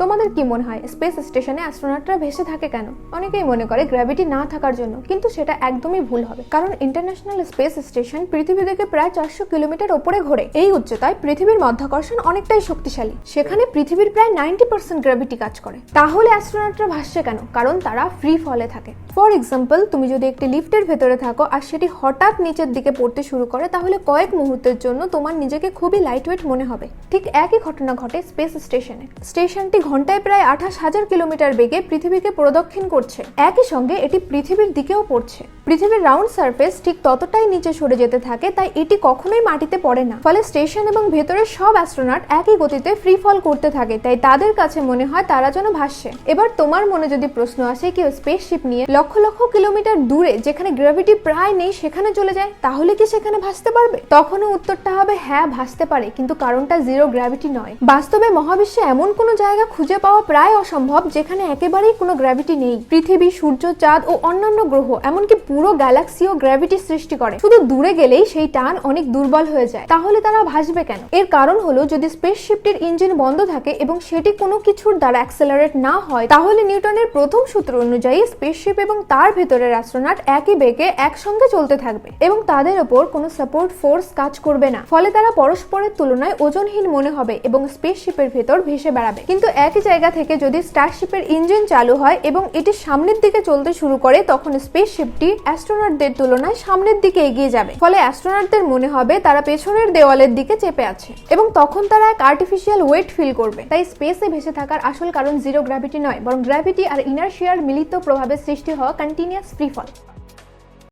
তোমাদের কি মনে হয় স্পেস স্টেশনে অ্যাস্ট্রোনটরা ভেসে থাকে কেন? অনেকেই মনে করে গ্র্যাভিটি না থাকার জন্য, কিন্তু সেটা একদমই ভুল হবে। কারণ ইন্টারন্যাশনাল স্পেস স্টেশন পৃথিবী থেকে প্রায় 400 কিলোমিটার উপরে ঘোরে। এই উচ্চতায় পৃথিবীর মাধ্যাকর্ষণ অনেকটাই শক্তিশালী। সেখানে পৃথিবীর প্রায় 90% গ্র্যাভিটি কাজ করে। তাহলে অ্যাস্ট্রোনটরা ভাসছে কেন? কারণ তারা ফ্রি ফলে থাকে। ফর এক্সাম্পল, তুমি যদি একটি লিফটের ভেতরে থাকো আর সেটি হঠাৎ নিচের দিকে পড়তে শুরু করে, তাহলে কয়েক মুহূর্তের জন্য তোমার নিজেকে খুবই লাইটওয়েট মনে হবে। ঠিক একই ঘটনা ঘটে স্পেস স্টেশনে। স্টেশনটি ঘন্টায় প্রায় 28,000 কিলোমিটার বেগে পৃথিবীকে প্রদক্ষিণ করছে। একই সঙ্গে এটি পৃথিবীর দিকেও পড়ছে। পৃথিবীর রাউন্ড সারফেস ঠিক ততটাই নিচে সরে যেতে থাকে, তাই এটি কখনোই মাটিতে পড়ে না। ফলে স্টেশন এবং ভেতরের সব অ্যাস্ট্রোনট একই গতিতে ফ্রি ফল করতে থাকে, তাই তাদের কাছে মনে হয় তারা যেন ভাসছে। এবার তোমার মনে যদি প্রশ্ন আসে কেউ স্পেসশিপ নিয়ে লক্ষ লক্ষ কিলোমিটার দূরে, যেখানে গ্র্যাভিটি প্রায় নেই, সেখানে চলে যায়, তাহলে কি সেখানে ভাসতে পারবে? তখনও উত্তরটা হবে হ্যাঁ, ভাসতে পারে, কিন্তু কারণটা জিরো গ্র্যাভিটি নয়। বাস্তবে মহাবিশ্বে এমন কোনো জায়গা খুঁজে পাওয়া প্রায় অসম্ভব যেখানে একেবারেই কোনো গ্র্যাভিটি নেই। পৃথিবী, সূর্য, চাঁদ ও অন্যান্য গ্রহ, এমনকি পুরো গ্যালাক্সিও গ্র্যাভিটি সৃষ্টি করে। শুধু দূরে গেলেই সেই টান অনেক দুর্বল হয়ে যায়। তাহলে তারা ভাসবে কেন? এর কারণ হলো, যদি স্পেসশিপটির ইঞ্জিন বন্ধ থাকে এবং সেটি কোনো কিছুর দ্বারা অ্যাক্সেলারেট না হয়, তাহলে নিউটনের প্রথম সূত্র অনুযায়ী স্পেসশিপ এবং তার ভেতরের অ্যাস্ট্রোনট একই বেগে একসঙ্গে চলতে থাকবে এবং তাদের ওপর কোনো সাপোর্ট ফোর্স কাজ করবে না। ফলে তারা পরস্পরের তুলনায় ওজনহীন মনে হবে এবং স্পেসশিপের ভেতর ভেসে বেড়াবে। কিন্তু একই জায়গা থেকে যদি স্টারশিপের ইঞ্জিন চালু হয় এবং এটি সামনের দিকে চলতে শুরু করে, তখন স্পেসশিপটি অ্যাস্ট্রোনটদের তুলনায় সামনের দিকে এগিয়ে যাবে। ফলে অ্যাস্ট্রোনটদের মনে হবে তারা পেছনের দেওয়ালের দিকে চেপে আছে এবং তখন তারা এক আর্টিফিশিয়াল ওয়েট ফিল করবে। তাই স্পেসে ভেসে থাকার আসল কারণ জিরো গ্র্যাভিটি নয়, বরং গ্র্যাভিটি আর ইনারশিয়ার মিলিত প্রভাবে সৃষ্টি হওয়া কন্টিনিউয়াস ফ্রি ফল।